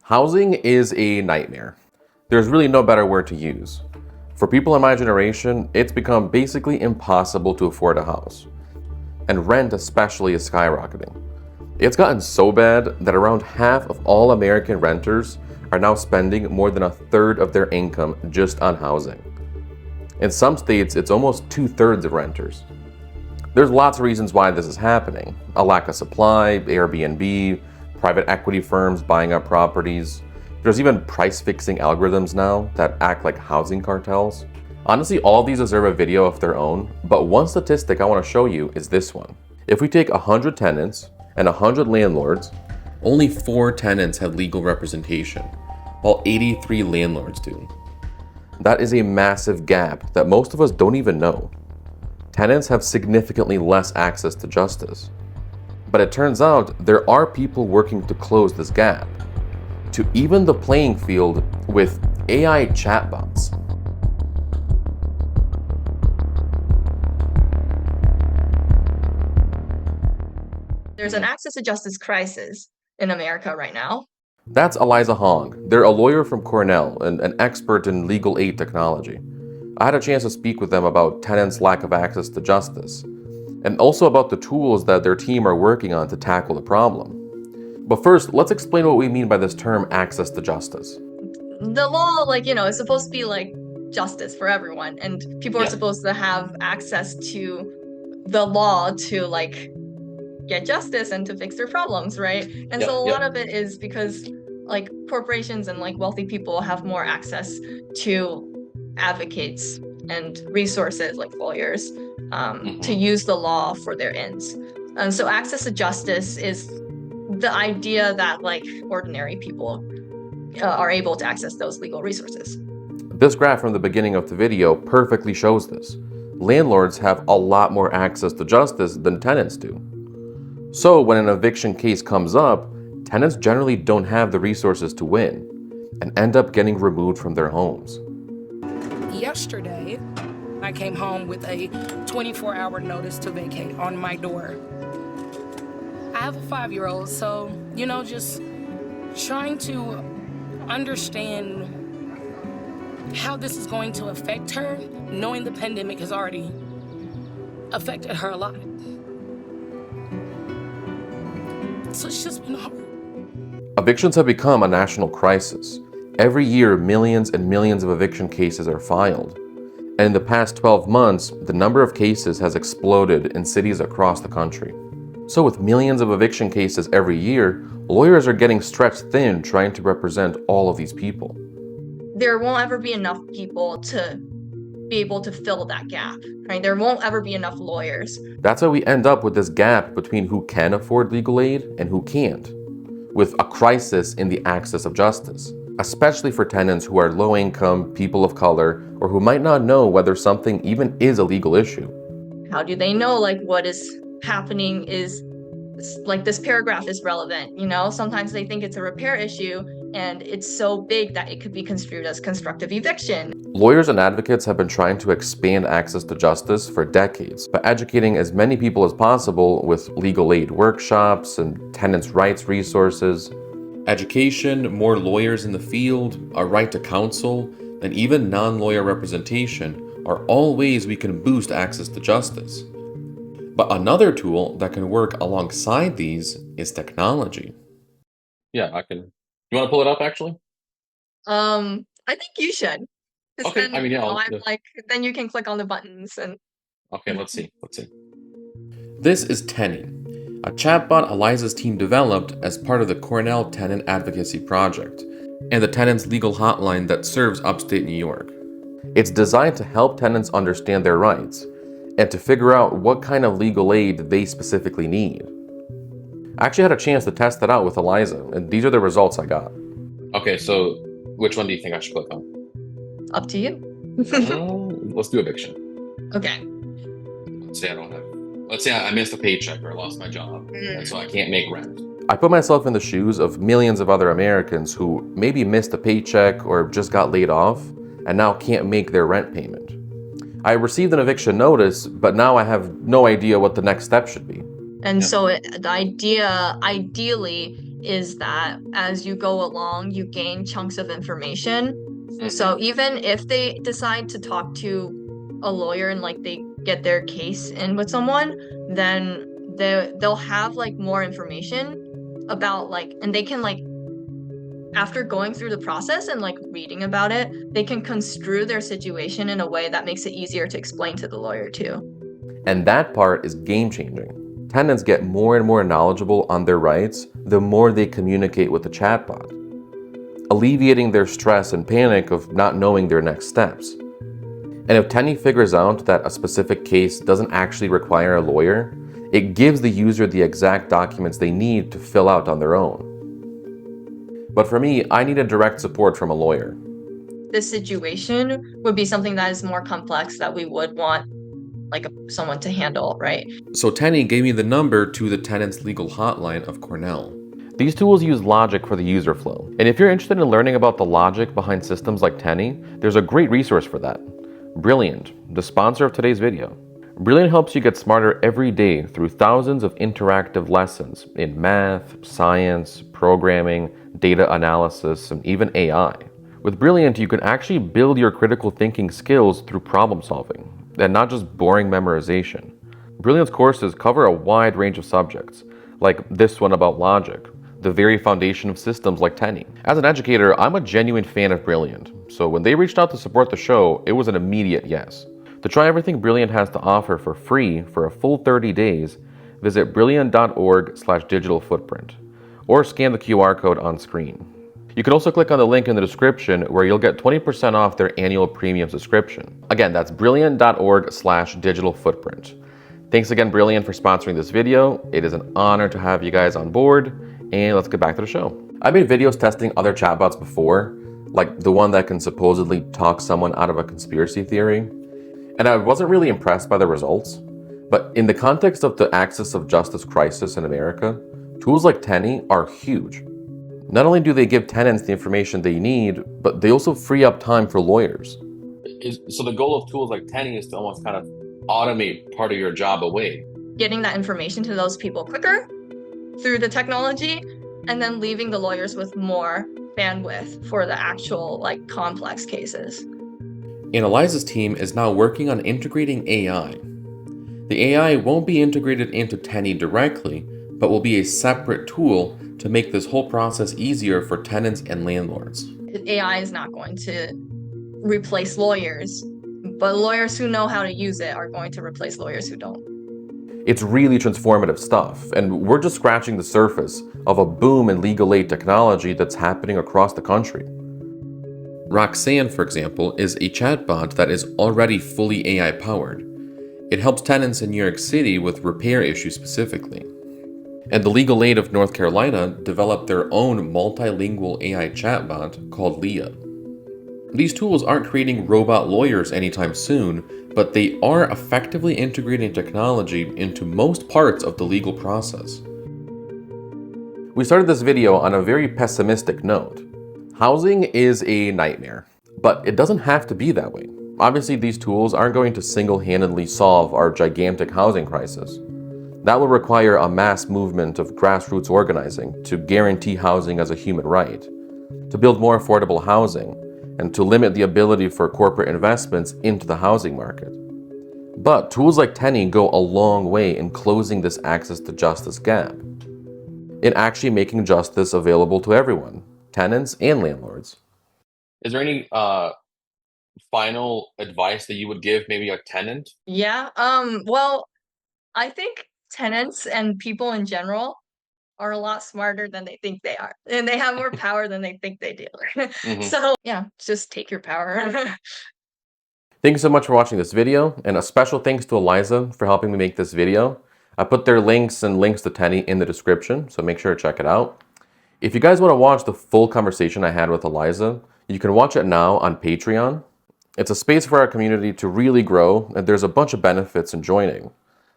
Housing is a nightmare. There's really no better word to use. For people in my generation, it's become basically impossible to afford a house. And rent especially is skyrocketing. It's gotten so bad that around half of all American renters are now spending more than a third of their income just on housing. In some states, it's almost 2/3 of renters. There's lots of reasons why this is happening. A lack of supply, Airbnb, private equity firms buying up properties. There's even price-fixing algorithms now that act like housing cartels. Honestly, all of these deserve a video of their own, but one statistic I want to show you is this one. If we take 100 tenants and 100 landlords, only 4 tenants have legal representation, while 83 landlords do. That is a massive gap that most of us don't even know. Tenants have significantly less access to justice. But it turns out there are people working to close this gap, to even the playing field with AI chatbots. There's an access to justice crisis in America right now. That's Eliza Hong. They're a lawyer from Cornell and an expert in legal aid technology. I had a chance to speak with them about tenants' lack of access to justice, and also about the tools that their team are working on to tackle the problem. But first, let's explain what we mean by this term access to justice. The law, is supposed to be justice for everyone, and people are supposed to have access to the law to get justice and to fix their problems, right? And so a lot of it is because corporations and wealthy people have more access to advocates and resources like lawyers to use the law for their ends. And so access to justice is the idea that ordinary people are able to access those legal resources. This graph from the beginning of the video perfectly shows this. Landlords have a lot more access to justice than tenants do. So when an eviction case comes up, tenants generally don't have the resources to win and end up getting removed from their homes. Yesterday, I came home with a 24-hour notice to vacate on my door. I have a 5-year-old, so, just trying to understand how this is going to affect her, knowing the pandemic has already affected her a lot. So it's just been hard. Evictions have become a national crisis. Every year, millions and millions of eviction cases are filed. And in the past 12 months, the number of cases has exploded in cities across the country. So with millions of eviction cases every year, lawyers are getting stretched thin trying to represent all of these people. There won't ever be enough people to be able to fill that gap, right? There won't ever be enough lawyers. That's why we end up with this gap between who can afford legal aid and who can't, with a crisis in the access of justice, especially for tenants who are low income, people of color, or who might not know whether something even is a legal issue. How do they know what is happening is this paragraph is relevant? Sometimes they think it's a repair issue and it's so big that it could be construed as constructive eviction. Lawyers and advocates have been trying to expand access to justice for decades by educating as many people as possible with legal aid workshops and tenants' rights resources. Education, more lawyers in the field, a right to counsel, and even non-lawyer representation are all ways we can boost access to justice. But another tool that can work alongside these is technology. Yeah, I can. You want to pull it up, actually? I think you should. Okay, Then, then you can click on the buttons and. Okay, let's see. This is Tenny, a chatbot Eliza's team developed as part of the Cornell Tenant Advocacy Project and the tenants' legal hotline that serves upstate New York. It's designed to help tenants understand their rights and to figure out what kind of legal aid they specifically need. I actually had a chance to test it out with Eliza, and these are the results I got. Okay, so which one do you think I should click on? Up to you. Let's do eviction. Okay. Let's say I missed a paycheck or I lost my job, and so I can't make rent. I put myself in the shoes of millions of other Americans who maybe missed a paycheck or just got laid off and now can't make their rent payment. I received an eviction notice, but now I have no idea what the next step should be. And so the idea, ideally, is that as you go along, you gain chunks of information. So even if they decide to talk to a lawyer and like they get their case in with someone, then they'll have like more information about like, and they can like, after going through the process and like reading about it, they can construe their situation in a way that makes it easier to explain to the lawyer too. And that part is game changing. Tenants get more and more knowledgeable on their rights the more they communicate with the chatbot, alleviating their stress and panic of not knowing their next steps. And if Teny figures out that a specific case doesn't actually require a lawyer, it gives the user the exact documents they need to fill out on their own. But for me, I needed direct support from a lawyer. This situation would be something that is more complex that we would want like someone to handle, right? So Teny gave me the number to the tenants legal hotline of Cornell. These tools use logic for the user flow. And if you're interested in learning about the logic behind systems like Teny, there's a great resource for that. Brilliant, the sponsor of today's video. Brilliant helps you get smarter every day through thousands of interactive lessons in math, science, programming, data analysis, and even AI. With Brilliant, you can actually build your critical thinking skills through problem solving, and not just boring memorization. Brilliant's courses cover a wide range of subjects, like this one about logic, the very foundation of systems like Teny. As an educator, I'm a genuine fan of Brilliant, so when they reached out to support the show, it was an immediate yes. To try everything Brilliant has to offer for free for a full 30 days, visit brilliant.org/digitalfootprint, or scan the QR code on screen. You can also click on the link in the description where you'll get 20% off their annual premium subscription. Again, that's brilliant.org/digitalfootprint. Thanks again, Brilliant, for sponsoring this video. It is an honor to have you guys on board, and let's get back to the show. I made videos testing other chatbots before, like the one that can supposedly talk someone out of a conspiracy theory, and I wasn't really impressed by the results. But in the context of the access of justice crisis in America, tools like Teny are huge. Not only do they give tenants the information they need, but they also free up time for lawyers. So the goal of tools like Teny is to almost kind of automate part of your job away. Getting that information to those people quicker through the technology, and then leaving the lawyers with more bandwidth for the actual like complex cases. And Eliza's team is now working on integrating AI. The AI won't be integrated into Teny directly, but will be a separate tool to make this whole process easier for tenants and landlords. AI is not going to replace lawyers, but lawyers who know how to use it are going to replace lawyers who don't. It's really transformative stuff, and we're just scratching the surface of a boom in legal aid technology that's happening across the country. Roxanne, for example, is a chatbot that is already fully AI powered. It helps tenants in New York City with repair issues specifically. And the Legal Aid of North Carolina developed their own multilingual AI chatbot called Leah. These tools aren't creating robot lawyers anytime soon, but they are effectively integrating technology into most parts of the legal process. We started this video on a very pessimistic note. Housing is a nightmare, but it doesn't have to be that way. Obviously, these tools aren't going to single-handedly solve our gigantic housing crisis. That will require a mass movement of grassroots organizing to guarantee housing as a human right, to build more affordable housing, and to limit the ability for corporate investments into the housing market. But tools like Teny go a long way in closing this access to justice gap, in actually making justice available to everyone, tenants and landlords. Is there any final advice that you would give maybe a tenant? Yeah, well, I think tenants and people in general are a lot smarter than they think they are, and they have more power than they think they do. So yeah, just take your power. Thank you so much for watching this video, and a special thanks to Eliza for helping me make this video. I put their links and links to Teny in the description, so make sure to check it out. If you guys want to watch the full conversation I had with Eliza, you can watch it now on Patreon. It's a space for our community to really grow, and there's a bunch of benefits in joining.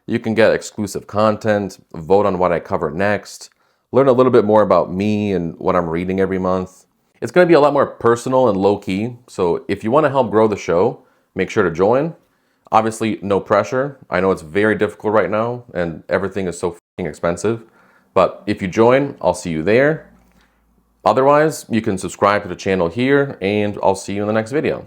You can get exclusive content, vote on what I cover next, learn a little bit more about me and what I'm reading every month. It's going to be a lot more personal and low-key, so if you want to help grow the show, make sure to join. Obviously, no pressure. I know it's very difficult right now, and everything is so f***ing expensive, But if you join, I'll see you there. Otherwise, you can subscribe to the channel here, and I'll see you in the next video.